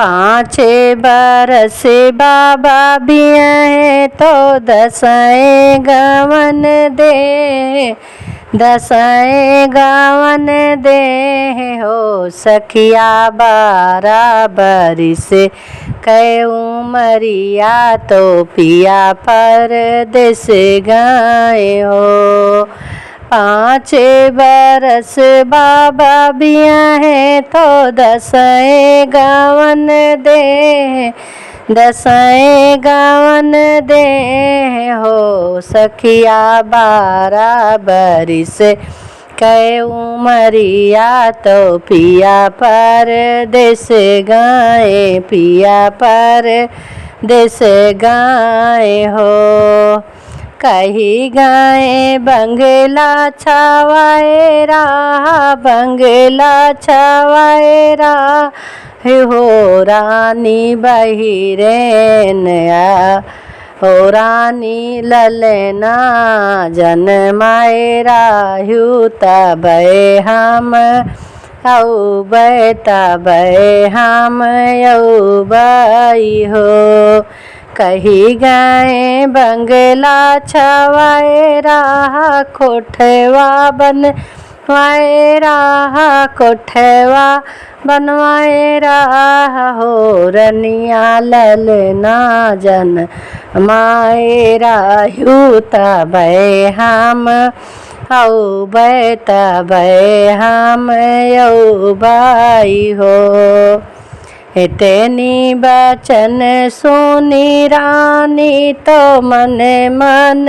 पाँचे बरस बाबा बियाहे तो दसएं गवन दे, दसएं गवन दे हो सखिया 12 बरिस कै उमरिया तो पिया परदेस गए हो। 5 बरस बाबा बियाहे तो दसएं गवन दे, दसएं गवन दे हो सखिया 12 बरिस कै उमरिया तो पिया परदेस गए, पिया परदेस गए हो। कही गए बंगला छावाए राह, बंगला छावाए राह हो रानी बहिरेन हो रानी ललना जनमाए राहु तबे हम औबै, तबे हम औबै हो। कही गए बंगला छवाए राह कोठवा बनवाए राह, कोठवा बनवाए राह हो रनिया ललना जन माए राहु तबे हम औबै, तबे हम औबै हो। इतनी बचन सुनी रानी तो मन मन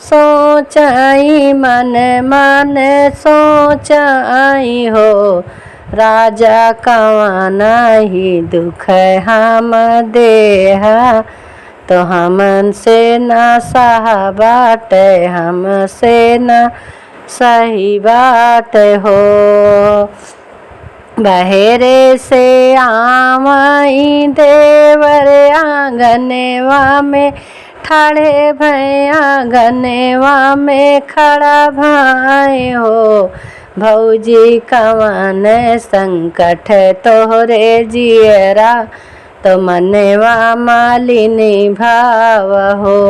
सोचाई, मन मन सोचाई हो राजा कवन ही दुख हम देहा तो हमन से न सह बाट, हमसे न सही बाट हो। बहेरे से आमई देवर आंगनवा में ठाड़े भय, आंगनवा में खड़ा भाई हो भौजी कवन संकट तोहरे जियरा तो मनवा मालिनी भाव हो।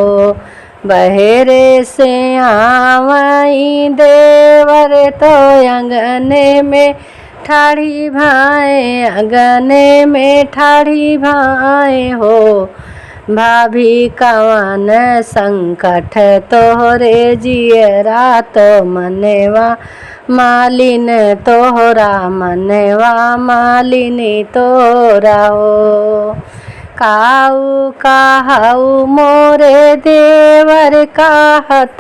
बहेरे से आमई देवर तो अंगने में ठाड़ी भाई, अंगने में ठाड़ी भाई हो भाभी कवन संकट तोहरे जियरा तो मनवा मालिन तोहरा, मनवा मालिनी तोरा हो। काऊ काहू मोरे देवर कहत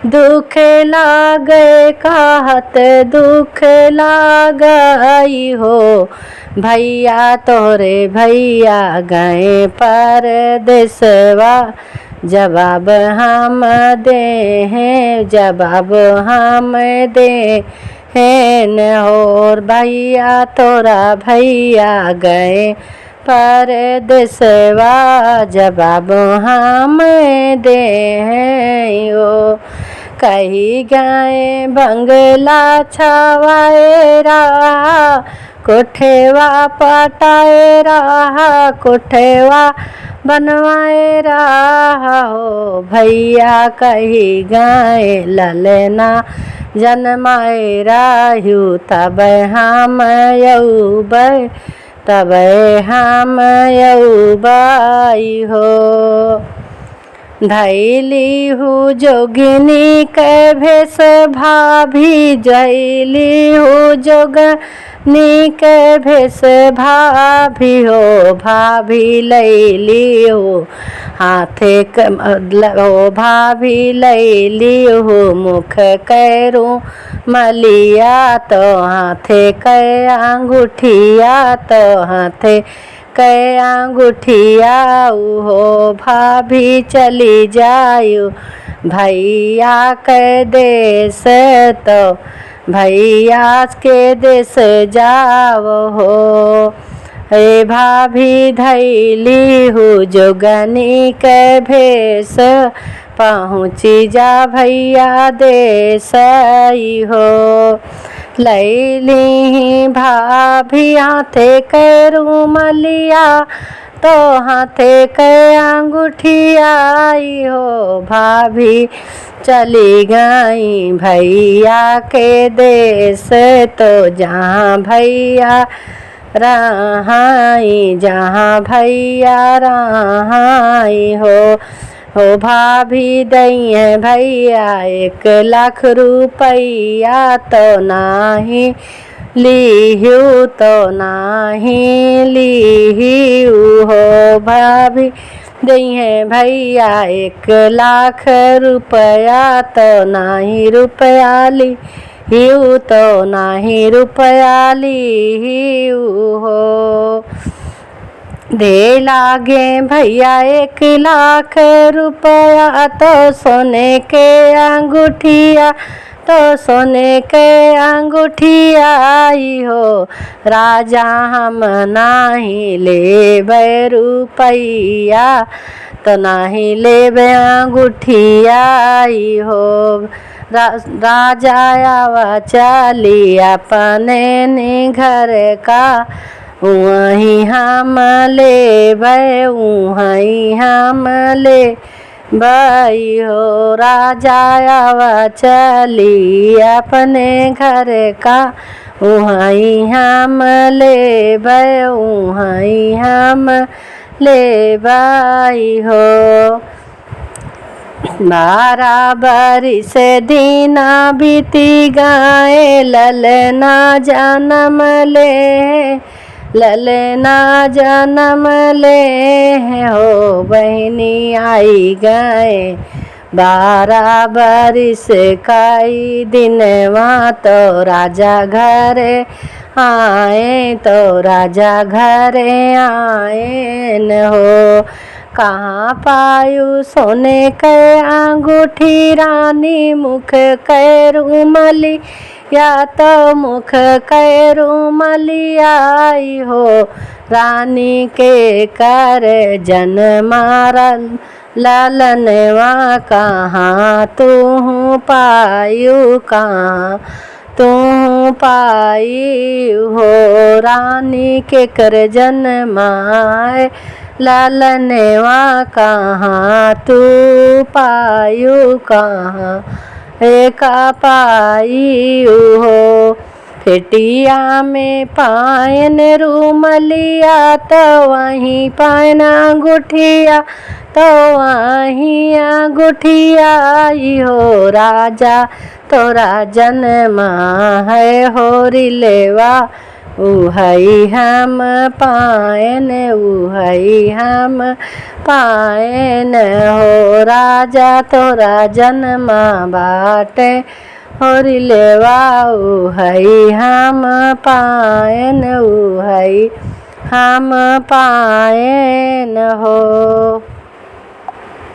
दुख लागे, कहत दुख लागई हो भैया तोरे भैया गए परदेसवा जवाब हम दे हैं, जवाब हम दे हैं न और भैया तोरा भैया गए परदेसवा जवाब हम दे हैं ओ। कही गए बंगला छवाए रहा, कोठेवा पटाए रहा, कोठेवा बनवाए रहा हो भैया। कही गए ललना जन्माए राहु तब हम यौबै, तब हम यौबाई हो। धैली हूँ जोगिनी के भेष भाभी, जैली हूँ जोगनी के भेष भाभी हो भाभी लैली हो हाथे हो भाभी लैली हो मुख कैरू मलिया तो हाथे कै अंगूठिया तो हाथे कै अंगूठिया हो भाभी चली जायु भैया के देश तो भैया के देश जाओ हो। हे भाभी धैली हूँ जोगनी के भेष पहुँची जा भैया देश हो। लैली भाभी हाथे के रुमलिया तो हाथे के अंगूठिया आई हो भाभी चली गई भैया के देश तो जहाँ भैया रहाई जहाँ भैया रहाई हो भाभी दइए भैया 1,00,000 रुपया तो नाही लीहू तो नाही लीहू हो भाभी दइए भैया 1,00,000 रुपया तो नाही रुपया लीहू तो नाही रुपया लीहू हो दे लागे भैया 1,00,000 रुपया तो सोने के अंगूठिया तो सोने के अंगूठिया आई हो राजा हम नाही लेबे रुपया तो नाही लेबे अंगूठिया आई हो राजा आवा चली अपने घर का वहीं हम लेबै वहीं हम लेबै हो राजा आवा चली अपने घर का वहीं हम लेबै वहीं हम लेबै हो 12 बरिस दीना बीती गए ललना जन्म ले हो बहनी आई गए 12 बरिस कई दिनवा तो राजा घरे आए तो राजा घरे आए न हो कहाँ पायु सोने के अंगूठी रानी मुख के रुमली या तो मुख के रुमलिया आई हो रानी के कर जन्मारा ललनवा कहाँ तू पायु कहाँ तू पाई हो रानी के कर जन्माए ललनवा कहाँ तू पायु कहाँ एका पाई हो फेटिया में पायन रुमलिया तो वहीं पायन अंगूठिया तो वहीं अंगूठिया आई हो राजा तोरा जन्मा है हो रिलेवा उहई हम पायन उहई हम पायन हो राजा तोरा जन्मा बाटे होरी लेवा उहई हम पायन उहई हम पायन हो।